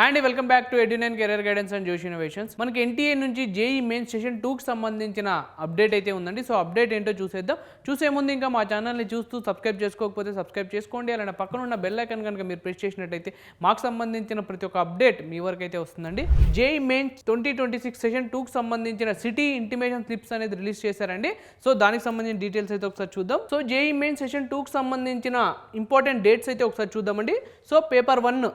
And welcome back to Edunine career guidance and Josh innovations. మనకి NTA నుంచి JEE mains session 2కి సంబంధించిన అప్డేట్ అయితే ఉందండి. సో అప్డేట్ ఏంటో చూసేద్దాం. చూసే ముందు ఇంకా మా ఛానల్ని చూస్తూ సబ్స్క్రైబ్ చేసుకోకపోతే సబ్స్క్రైబ్ చేసుకోండి. అలానే పక్కన ఉన్న బెల్ ఐకాన్ కనుక మీరు ప్రెస్ చేసినట్టయితే మాకు సంబంధించిన ప్రతి ఒక్క అప్డేట్ మీ వరకు అయితే వస్తుందండి. జేఈ మెయిన్స్ 2026 సెషన్ 2కి సంబంధించిన సిటీ ఇంటిమేషన్ స్లిప్స్ అనేది రిలీజ్ చేశారండి. సో దానికి సంబంధించిన డీటెయిల్స్ అయితే ఒకసారి చూద్దాం. సో జేఈ మెయిన్స్ సెషన్ 2కి సంబంధించిన ఇంపార్టెంట్ డేట్స్ అయితే ఒకసారి చూద్దామండి. సో పేపర్ 1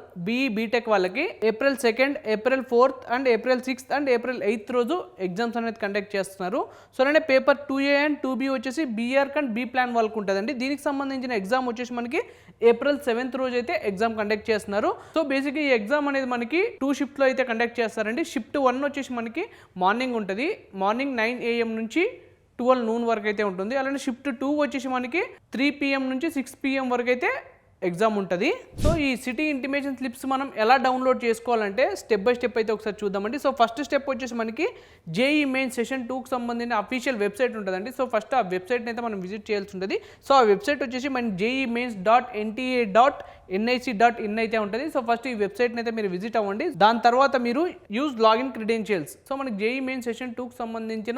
బీటెక్ వాళ్ళకి April 2nd, April 4th and April 6th and April 8th రోజు ఎగ్జామ్స్ అనేది కండక్ట్ చేస్తున్నారు. సో అలానే పేపర్ 2A అండ్ 2B వచ్చేసి బీఆర్క్ అండ్ బీ ప్లాన్ వాళ్ళకు ఉంటుందండి. దీనికి సంబంధించిన ఎగ్జామ్ వచ్చేసి మనకి April 7th రోజు అయితే ఎగ్జామ్ కండక్ట్ చేస్తున్నారు. సో బేసిక్గా ఈ ఎగ్జామ్ అనేది మనకి 2 షిఫ్ట్లో అయితే కండక్ట్ చేస్తారండి. షిఫ్ట్ 1 వచ్చేసి మనకి మార్నింగ్ ఉంటుంది. మార్నింగ్ 9 AM నుంచి 12 noon వరకు అయితే ఉంటుంది. అలానే షిఫ్ట్ 2 వచ్చేసి మనకి 3 PM నుంచి 6 PM వరకు అయితే ఎగ్జామ్ ఉంటుంది. సో ఈ సిటీ ఇంటిమేషన్ స్లిప్స్ మనం ఎలా డౌన్లోడ్ చేసుకోవాలంటే స్టెప్ బై స్టెప్ అయితే ఒకసారి చూద్దామండి. సో ఫస్ట్ స్టెప్ వచ్చేసి మనకి జేఈ మెయిన్ సెషన్ 2కి సంబంధించిన అఫీషియల్ వెబ్సైట్ ఉంటుందండి. సో ఫస్ట్ ఆ వెబ్సైట్ని అయితే మనం విజిట్ చేయాల్సి ఉంటుంది. సో ఆ వెబ్సైట్ వచ్చేసి మన JEE-mains.nta.nic.in అయితే ఉంటుంది. సో ఫస్ట్ ఈ వెబ్సైట్ని అయితే మీరు విజిట్ అవ్వండి. దాని తర్వాత మీరు యూజ్ లాగిన్ క్రెడెన్షియల్స్. సో మనకి జేఈ మెయిన్ సెషన్ 2కి సంబంధించిన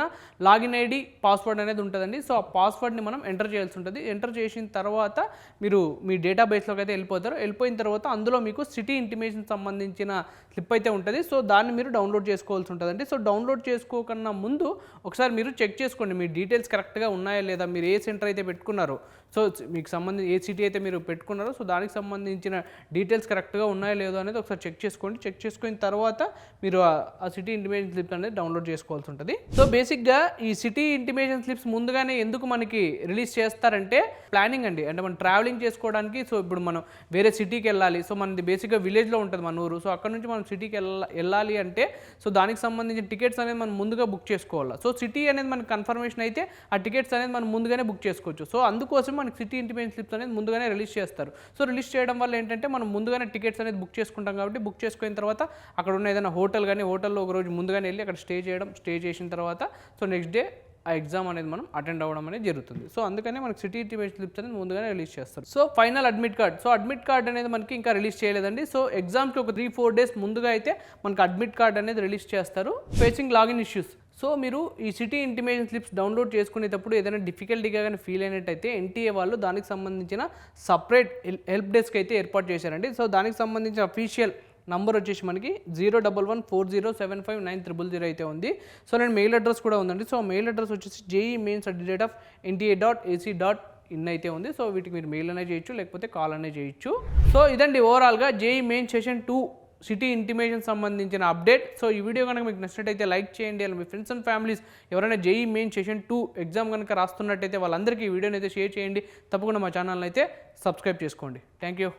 లాగిన్ ఐడి పాస్వర్డ్ అనేది ఉంటుందండి. సో ఆ పాస్వర్డ్ని మనం ఎంటర్ చేయాల్సి ఉంటుంది. ఎంటర్ చేసిన తర్వాత మీరు మీ డేటా బేస్లోకి అయితే వెళ్ళిపోతారు. వెళ్ళిపోయిన తర్వాత అందులో మీకు సిటీ ఇంటిమేషన్ సంబంధించిన స్లిప్ అయితే ఉంటుంది. సో దాన్ని మీరు డౌన్లోడ్ చేసుకోవాల్సి ఉంటుందండి. సో డౌన్లోడ్ చేసుకోకన్నా ముందు ఒకసారి మీరు చెక్ చేసుకోండి మీ డీటెయిల్స్ కరెక్ట్గా ఉన్నాయా లేదా, మీరు ఏ సెంటర్ అయితే పెట్టుకున్నారో, సో మీకు సంబంధించి ఏ సిటీ అయితే మీరు పెట్టుకున్నారో సో దానికి సంబంధించిన డీటెయిల్స్ కరెక్ట్గా ఉన్నాయో లేదో అనేది ఒకసారి చెక్ చేసుకోండి. చెక్ చేసుకున్న తర్వాత మీరు ఆ సిటీ ఇంటిమేషన్ స్లిప్ అనేది డౌన్లోడ్ చేసుకోవాల్సి ఉంటుంది. సో బేసిక్గా ఈ సిటీ ఇంటిమేషన్ స్లిప్స్ ముందుగానే ఎందుకు మనకి రిలీజ్ చేస్తారంటే ప్లానింగ్ అండి. అంటే మనం ట్రావెలింగ్ చేసుకోవడానికి. సో ఇప్పుడు మనం వేరే సిటీకి వెళ్ళాలి. సో మనది బేసిక్గా విలేజ్లో ఉంటుంది మన ఊరు. సో అక్కడ నుంచి మనం సిటీకి వెళ్ళాలి అంటే సో దానికి సంబంధించిన టికెట్స్ అనేది మనం ముందుగా బుక్ చేసుకోవాలి. సో సిటీ అనేది మనకి కన్ఫర్మేషన్ అయితే ఆ టికెట్స్ అనేది మనం ముందుగానే బుక్ చేసుకోవచ్చు. సో అందుకోసం మనకి సిటీ ఇంటిమేషన్ స్లిప్స్ అనేది ముందుగానే రిలీజ్ చేస్తారు. సో రిలీజ్ చేయడం వల్ల ఏంటంటే మనం ముందుగానే టికెట్స్ అనేది బుక్ చేసుకుంటాం కాబట్టి బుక్ చేసుకున్న తర్వాత అక్కడ ఉన్న ఏదైనా హోటల్ కానీ హోటల్లో ఒక రోజు ముందుగానే వెళ్ళి అక్కడ స్టే చేసిన తర్వాత సో నెక్స్ట్ డే ఆ ఎగ్జామ్ అనేది మనం అటెండ్ అవ్వడం అనేది జరుగుతుంది. సో అందుకనే మనకి సిటీ ఇంటిమేషన్ స్లిప్స్ అనేది ముందుగానే రిలీజ్ చేస్తారు. So final admit card. So admit card అనేది మనకి ఇంకా రిలీజ్ చేయలేదండి. సో ఎగ్జామ్కి ఒక 3-4 days ముందుగా అయితే మనకి అడ్మిట్ కార్డ్ అనేది రిలీజ్ చేస్తారు. Facing login issues. సో మీరు ఈ సిటీ ఇంటిమేషన్ స్లిప్స్ డౌన్లోడ్ చేసుకునేటప్పుడు ఏదైనా డిఫికల్టీగా కానీ ఫీల్ అయినట్టయితే ఎన్టీఏ వాళ్ళు దానికి సంబంధించిన సపరేట్ హెల్ప్ డెస్క్ అయితే ఏర్పాటు చేశారండి. సో దానికి సంబంధించిన అఫీషియల్ నంబర్ వచ్చేసి మనకి 01140759000 అయితే ఉంది. సో నేను మెయిల్ అడ్రస్ కూడా ఉందండి. సో మెయిల్ అడ్రస్ వచ్చేసి JEE-mains@nta.ac.in అయితే ఉంది. సో వీటికి మీరు మెయిల్ అనేది చేయొచ్చు, లేకపోతే కాల్ అనేది చేయొచ్చు. సో ఇదండి ఓవరాల్గా JEE main session 2 city intimation సంబంధించిన అప్డేట్. సో ఈ వీడియో కనుక మీకు నచ్చినట్టయితే లైక్ చేయండి. అలా మీ ఫ్రెండ్స్ అండ్ ఫ్యామిలీస్ ఎవరైనా జేఈ మెయిన్ సెషన్ 2 ఎగ్జామ్ కనుక రాస్తున్నట్టయితే వాళ్ళందరికీ ఈ వీడియోని అయితే షేర్ చేయండి. తప్పకుండా మా ఛానల్ని అయితే సబ్స్క్రైబ్ చేసుకోండి. Thank you.